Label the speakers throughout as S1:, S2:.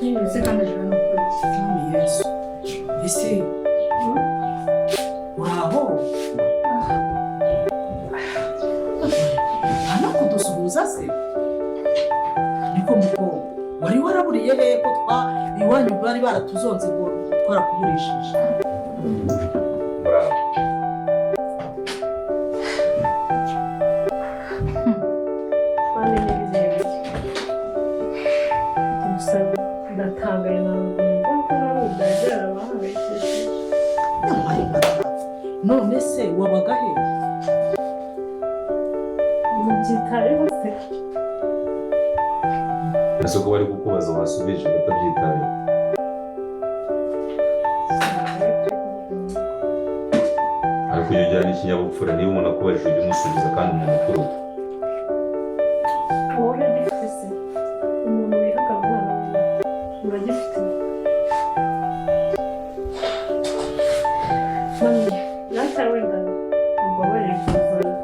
S1: ese kandi ejo no kuri
S2: Yesu ese uraho hano kudusuhuza se niko muko wari waraburiye he ko iwanyu bari baratuzonze ngo twarakugurishije none se wabaga he
S3: mubyitayeho se
S4: ese ko bari kukubaza wasubije batabyitayeho ariko ujya ujyana ikinyabupfura niba umuntu akubajije ujya umusubiza kandi umuntu ukuru
S3: wowe uragifite se umuntu wihaga umwana uragifite mami natwe wenda umbabarire kuzana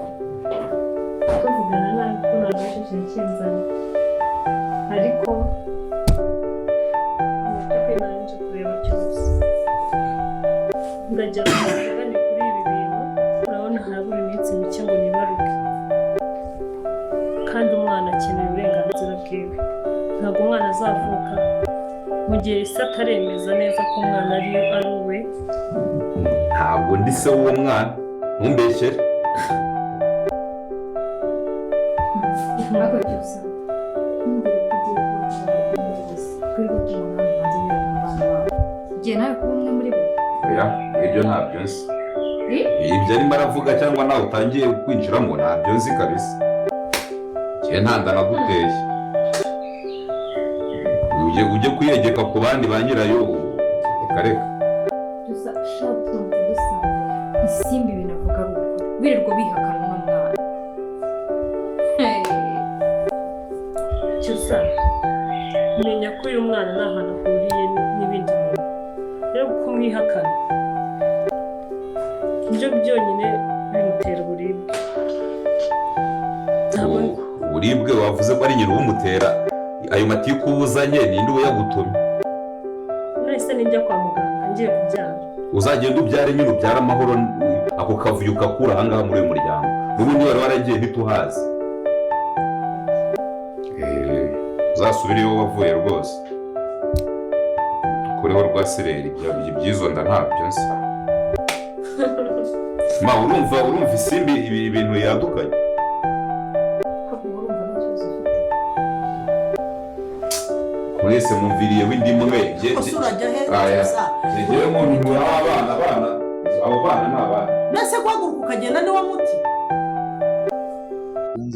S3: tuvugana nabi ko nagashije kinzana ariko umubyukuri nanje kureba cyose ndagira ngo tuvugane kuri ibi bintu urabona harabura iminsi mike ngo nibaruke kandi umwana akeneye uburenganzira bwiwe ntabwo umwana azavuka mu gihe isi ataremeza neza ko umwana ari uwe
S4: ntabwo ndi se w'uwo mwana ntumbeshyere
S1: ariko cyose twebwe tubona hanze y'abana babo igihe nawe kuba umwe muri bo
S4: oya ibyo ntabyo nzi ibyo arimo aravuga cyangwa nawe utangiye kwinjiramo ntabyo nzi kabisa igihe ntanda naguteye ujye kwiyegeka ku bandi ba nyirayo reka reka
S1: gusa shaka tumva dusanga isimbi binavuga ari ukuri birirwa bihakana n'umwana
S3: cyusa menya ko uyu mwana nta hantu ahuriye n'ibindi bintu rero kumwihakana nibyo byonyine bimutera uburibwe
S4: uburibwe wavuze ko ari nyina ubumutera ayo matiku uzanye ninde uba yagutumye
S3: nahise nijya kwa muganga ngiye kubyara
S4: uzagenda ubyare nyine ubyara amahoro ako kavuyo ukakura ahangaha muri uyu muryango n'ubundi wari waragiye ntituhazi uzasubire iyo wavuye rwose kureho rwa sireri by'izo nda ntabyo nzi ma urumva isimbi ibi bintu yadukanye mwese mumviriye w'indi mwe
S2: ese urajya he
S4: ngewe mu bintu abana abo bana ni abana
S2: nase guhaguruka ukagenda niwo muti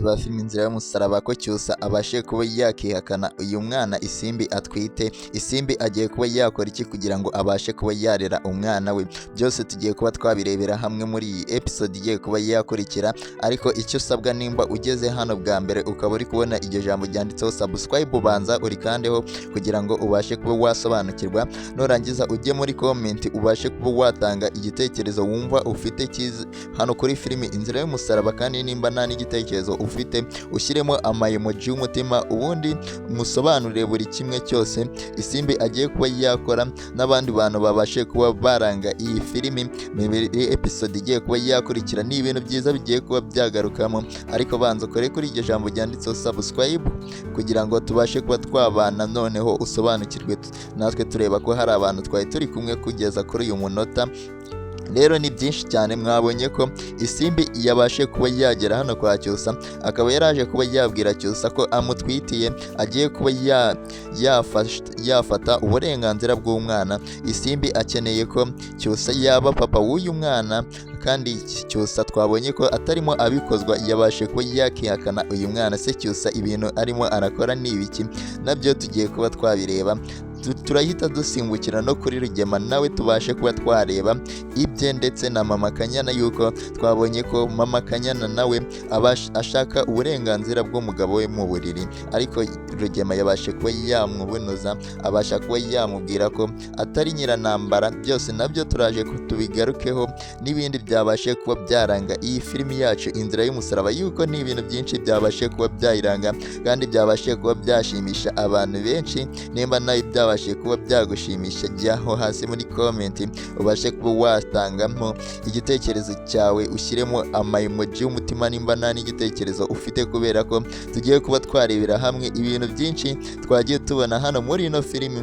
S5: ba filime inzira y'umusaraba ko Cyusa abashe kuba yakihakana uyu mwana Isimbi atwite. Isimbi agiye kuba yakora iki kugira ngo abashe kuba yarera umwana we? Byose tugiye kuba twabirebera hamwe muri iyi episode igiye kuba yakurikira, ariko icyo usabwa nimba ugeze hano bwa mbere ukaba uri kubona iryo jambo ryanditseho subscribe, ubanza urikandeho kugira ngo ubashe kuba wasobanukirwa, nurangiza ujye muri comment ubashe kuba watanga igitekerezo wumva ufite cyiza hano kuri filime inzira y'umusaraba, kandi nimba nta n'igitekerezo ufite ushyiremo amayemoji y'umutima, ubundi musobanurire buri kimwe cyose Isimbi agiye kuba yakora n'abandi bantu babashe kuba baranga iyi filimi muri episode igiye kuba yakurikira. Ni ibintu byiza bigiye kuba byagarukamo, ariko banza ukore kuri iryo jambo ryanditseho subscribe kugira ngo tubashe kuba twabana, noneho usobanukirwe natwe tureba ko hari abantu twari turi kumwe kugeza kuri uyu munota. Rero ni byinshi cyane mwabonye ko Isimbi yabashe kuba yagera hano kwa Cyusa, akaba yaraje kuba yabwira Cyusa ko amutwitiye, agiye kuba yafata uburenganzira bw'umwana. Isimbi akeneye ko Cyusa yaba papa w'uyu mwana, kandi Cyusa twabonye ko atarimo abikozwa, yabashe kuba yakihakana uyu mwana. Se Cyusa ibintu arimo arakora ni ibiki? Nabyo tugiye kuba twabireba. Turahita dusimbukira no kuri Rugema nawe tubashe kuba twareba ibye, ndetse na Mama Kanyana, yuko twabonye ko Mama Kanyana nawe ashaka uburenganzira bw'umugabo we mu buriri, ariko Rugema yabashe kuba yamubunoza, abasha kuba yamubwira ko atari nyiranambara. Byose nabyo turaje tubigarukeho n'ibindi byabashe kuba byaranga iyi filimi yacu Inzira y'Umusaraba, yuko ni ibintu byinshi byabashe kuba byayiranga kandi byabashe kuba byashimisha abantu benshi. Nimba nawe byabashe kuba byagushimisha, jyaho hasi muri comment ubashe kuba watangamo igitekerezo cyawe, ushyiremo amayemoji y'umutima nimba nta n'igitekerezo ufite, kubera ko tugiye kuba twarebera hamwe ibintu byinshi twagiye tubona hano muri ino filimi.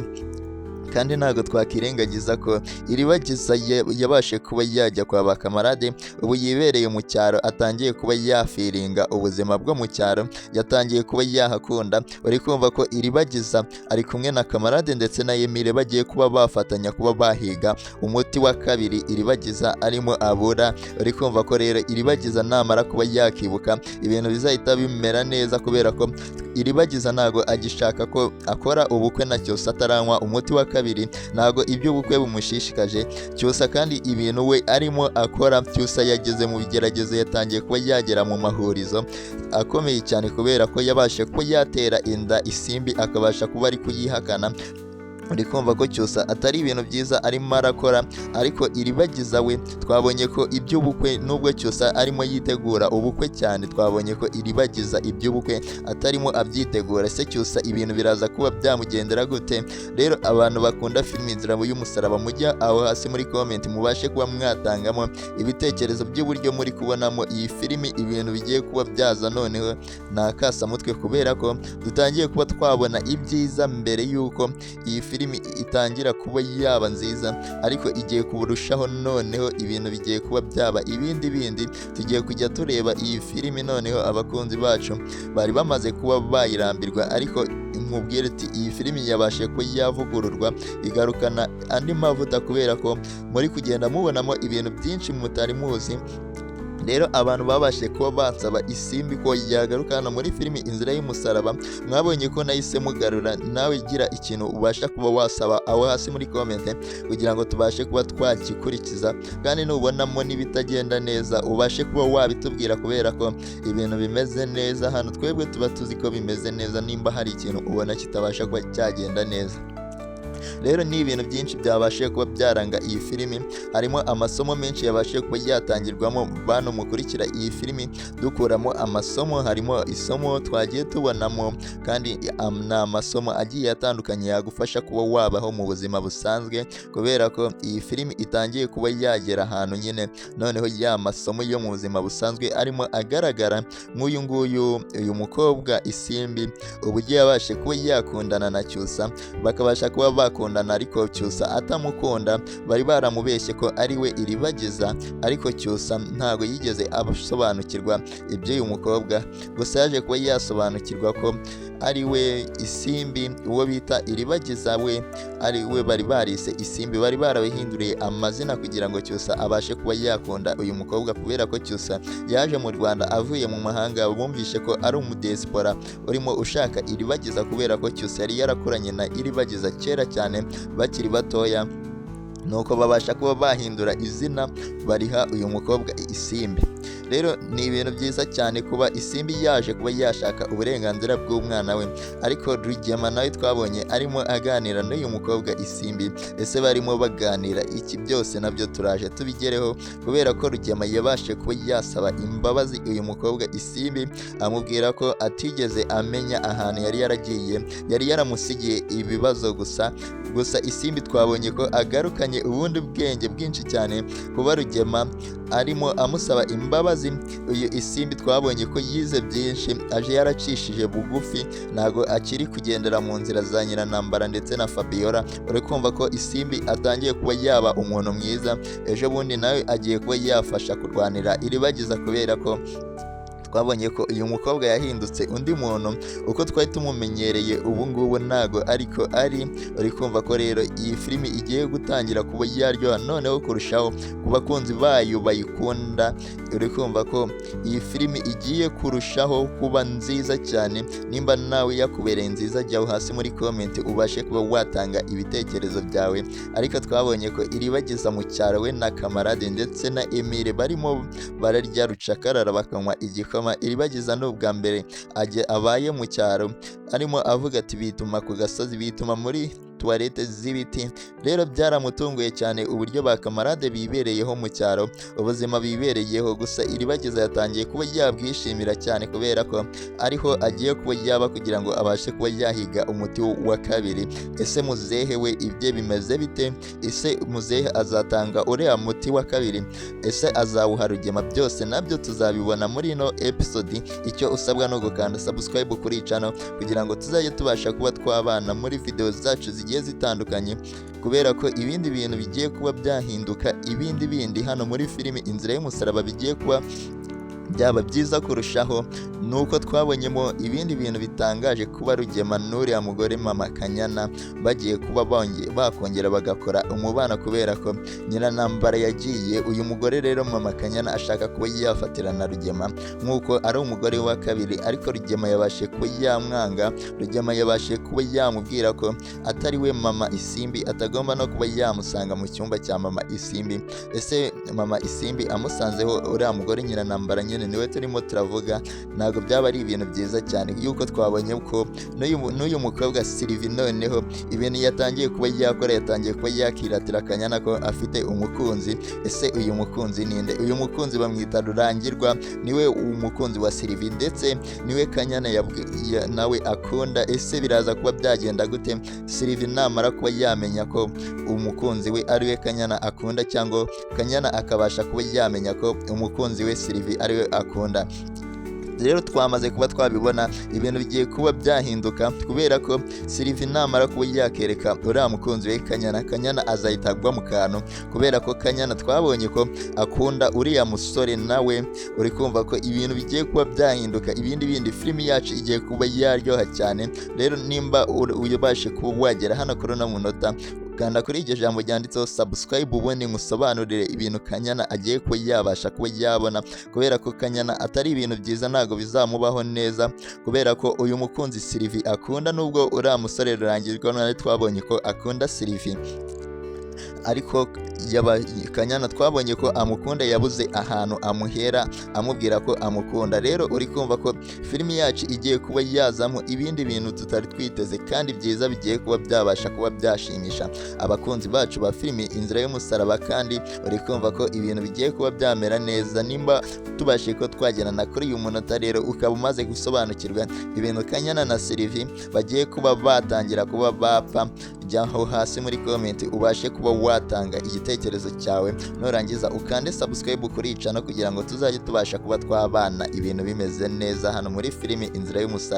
S5: Kandi ntabwo twakirengagiza ko Iribagiza yabashe kuba yajya kwa ba kamarade, ubu yibereye mu cyaro, atangiye kuba yafiringa ubuzima bwo mu cyaro, yatangiye kuba yahakunda. Uri kumva ko Iribagiza ari kumwe na kamarade ndetse na Emile bagiye kuba bafatanya kuba bahiga umuti wa kabiri Iribagiza arimo abura. Uri kumva ko rero Iribagiza namara kuba yakibuka ibintu bizahita bimera neza, kubera ko Iribagiza ntago agishaka ko akora ubukwe na Cyusa ataranywa umuti wa kabiri. Ntago iby'ubukwe bumushishikaje Cyusa, kandi ibintu we arimo akora, Cyusa yageze mu bigeragezo, yatangiye kuba yagera mu mahurizo akomeye cyane, kubera ko yabashe kuba yatera inda Isimbi akabasha kuba ari kuyihakana. Uri kumva ko Cyusa atari ibintu byiza arimo arakora, ariko Iribagiza we twabonye ko iby'ubukwe, nubwo Cyusa arimo yitegura ubukwe cyane, twabonye ko Iribagiza iby'ubukwe atarimo abyitegura. Se Cyusa ibintu biraza kuba byamugendera gute? Rero abantu bakunda filimi Inzira y'Umusaraba, mujya aho hasi muri comment mubashe kuba mwatangamo ibitekerezo by'uburyo muri kubonamo iyi filimi ibintu bigiye kuba byaza. Noneho nakasamutwe, kubera ko dutangiye kuba twabona ibyiza mbere yuko iyi filimi itangira kuba yaba nziza, ariko igiye kuburushaho. Noneho ibintu bigiye kuba byaba ibindi tugiye kujya tureba iyi filimi. Noneho abakunzi bacu bari bamaze kuba bayirambirwa, ariko nkubwire ati iyi filimi yabashe kuba yavugururwa igarukana andi mavuta, kubera ko muri kugenda mubonamo ibintu byinshi mutari muzi. Rero abantu babashe kuba bansaba Isimbi ko yagaruka hano muri filimi Inzira y'Umusaraba. Mwabonye ko nahise mugarura, nawe gira ikintu ubasha kuba wasaba aho hasi muri comment kugira ngo tubashe kuba twakikurikiza, kandi nubonamo n'ibitagenda neza ubashe kuba wabitubwira, kubera ko ibintu bimeze neza hano twebwe tuba tuzi ko bimeze neza. Nimba hari ikintu ubona kitabasha kuba cyagenda neza, rero ni ibintu byinshi byabashe kuba byaranga iyi filimi. Harimo amasomo menshi yabashe kuba yatangirwamo, bantu mukurikira iyi filimi dukuramo amasomo. Harimo isomo twagiye tubonamo, kandi ni amasomo agiye atandukanye yagufasha kuba wabaho mu buzima busanzwe, kubera ko iyi filimi itangiye kuba yagera ahantu nyine. Noneho ya masomo yo mu buzima busanzwe arimo agaragara, nk'uyu nguyu, uyu mukobwa Isimbi uburyo yabashe kuba yakundana na Cyusa, bakabasha kuba bakundana, ariko Cyusa atamukunda. Bari baramubeshye ko ari we Iribagiza, ariko Cyusa ntago yigeze abasobanukirwa iby'uyu mukobwa, gusa yaje kuba yasobanukirwa ko ari we Isimbi, uwo bita Iribagiza we ari we bari barise Isimbi. Bari barabihinduriye amazina kugira ngo Cyusa abashe kuba yakunda uyu mukobwa, kubera ko Cyusa yaje mu Rwanda avuye mu mahanga. Bumvishe ko ari umudespora urimo ushaka Iribagiza, kubera ko Cyusa yari yarakuranye na Iribagiza kera cyane bakiri batoya, nuko babasha kuba bahindura izina bariha uyu mukobwa Isimbi. Rero ni ibintu byiza cyane kuba Isimbi yaje kuba yashaka uburenganzira bw'umwana we, ariko Rugema nawe twabonye arimo aganira n'uyu mukobwa Isimbi. Ese barimo baganira iki? Byose nabyo turaje tubigereho, kubera ko Rugema yabashe kuba yasaba imbabazi uyu mukobwa Isimbi, amubwira ko atigeze amenya ahantu yari yaragiye, yari yaramusigiye ibibazo gusa Isimbi twabonye ko agarukanye ubundi bwenge bwinshi cyane, kuba Rugema arimo amusaba imbabazi. Uyu Isimbi twabonye ko yize byinshi, aje yaracishije bugufi, ntago akiri kugendera mu nzira za Nyiranambara ndetse na Fabiola. Uri kumva ko Isimbi atangiye kuba yaba umuntu mwiza. Ejo bundi nawe agiye kuba yafasha kurwanira Iribagiza, kubera ko twabonye ko uyu mukobwa yahindutse undi muntu. Uko twari tumumenyereye ubu ngubu ntago ariko ari. Uri kumva ko rero iyi filimi igiye gutangira kuba yaryoha noneho kurushaho ku bakunzi bayo bayikunda. Uri kumva ko iyi filimi igiye kurushaho kuba nziza cyane. Nimba nawe yakubereye nziza, jyaho hasi muri comment ubashe kuba watanga ibitekerezo byawe. Ariko twabonye ko Iribagiza mu cyaro we na kamarade ndetse na Emile barimo bararya rucakarara bakanywa igikoma koma iribagiza n'ubwa mbere abaye mu cyaro arimo avuga ati bituma ku gasozi, bituma muri tuwarete z'ibiti. Rero byaramutunguye cyane uburyo ba kamarade bibereyeho mu cyaro, ubuzima bibereyeho. Gusa iribagiza yatangiye kuba yabwishimira cyane kubera ko ariho agiye kuba yaba kugira ngo abashe kuba yahiga umuti wa kabiri. Ese muzehe we ibye bimeze bite? Ese muzehe azatanga uriya muti wa kabiri? Ese azawuha Rugema? Byose nabyo tuzabibona muri ino episode. Icyo usabwa no gukanda subscribe kuri channel kugira ngo tuzajye tubasha kuba twabana muri video zacu zigiye zitandukanye, kubera ko ibindi bintu bigiye kuba byahinduka, ibindi bindi hano muri filimi Inzira y'Umusaraba bigiye kuba byaba byiza kurushaho. Nuko twabonyemo ibindi bintu bitangaje kuba Rugema n'uriya mugore Mama Kanyana bagiye kuba bakongera bagakora umubano kubera ko Nyiranambara yagiye. Uyu mugore rero Mama Kanyana ashaka kuba yafatira na Rugema nk'uko ari umugore wa kabiri, ariko Rugema yabashe kuba yamwanga. Rugema yabashe kuba yamubwira ko atari we Mama Isimbi, atagomba no kuba yamusanga mu cyumba cya Mama Isimbi. Ese Mama Isimbi amusanzeho uriya mugore Nyiranambara nyine niwe turimo turavuga. Ntabwo byaba ari ibintu byiza cyane yuko twabonye ko n'uyu mukobwa Sylvie noneho ibintu yatangiye kuba yakora, yatangiye kuba yakiratira Kanyana ko afite umukunzi. Ese uyu mukunzi ninde? Uyu mukunzi bamwita Rurangirwa, niwe umukunzi wa Sylvie ndetse niwe Kanyana nawe akunda. Ese biraza kuba byagenda gute Sylvie namara kuba yamenya ko umukunzi we ariwe Kanyana akunda, cyangwa Kanyana akabasha kuba yamenya ko umukunzi we Sylvie ariwe akunda? Rero twamaze kuba twabibona ibintu bigiye kuba byahinduka, kubera ko Sylvie namara kuba yakereka uriya mukunzi we Kanyana azahita agwa mu kantu, kubera ko Kanyana twabonye ko akunda uriya musore. Nawe uri kumva ko ibintu bigiye kuba byahinduka, ibindi filimi yacu igiye kuba yaryoha cyane. Rero nimba uyabashe kuba wagera hano kuri uno munota, kanda kuri iryo jambo ryanditseho subscribe ubundi ngusobanurire ibintu Kanyana agiye kuba yabasha kuba yabona, kubera ko Kanyana atari ibintu byiza, ntago bizamubaho neza, kubera ko uyu mukunzi Sylvie akunda, nubwo uriya musore Rurangirwa nawe twabonye ko akunda Sylvie, ariko Kanyana twabonye ko amukunda, yabuze ahantu amuhera amubwira ko amukunda. Rero uri kumva ko filimi yacu igiye kuba yazamo ibindi bintu tutari twiteze kandi byiza bigiye kuba byabasha kuba byashimisha abakunzi bacu ba filimi Inzira y'Umusaraba, kandi uri kumva ko ibintu bigiye kuba byamera neza. Nimba tubashe ko twagerana kuri uyu munota, rero ukaba umaze gusobanukirwa ibintu Kanyana na Sylvie bagiye kuba batangira kuba bapfa, jyaho hasi muri comment ubashe kuba watanga igitekerezo cyawe, nurangiza ukande subscribe kuri channel kugira ngo tuzajye tubasha kuba twabana ibintu bimeze neza hano muri filimi Inzira y'Umusaraba.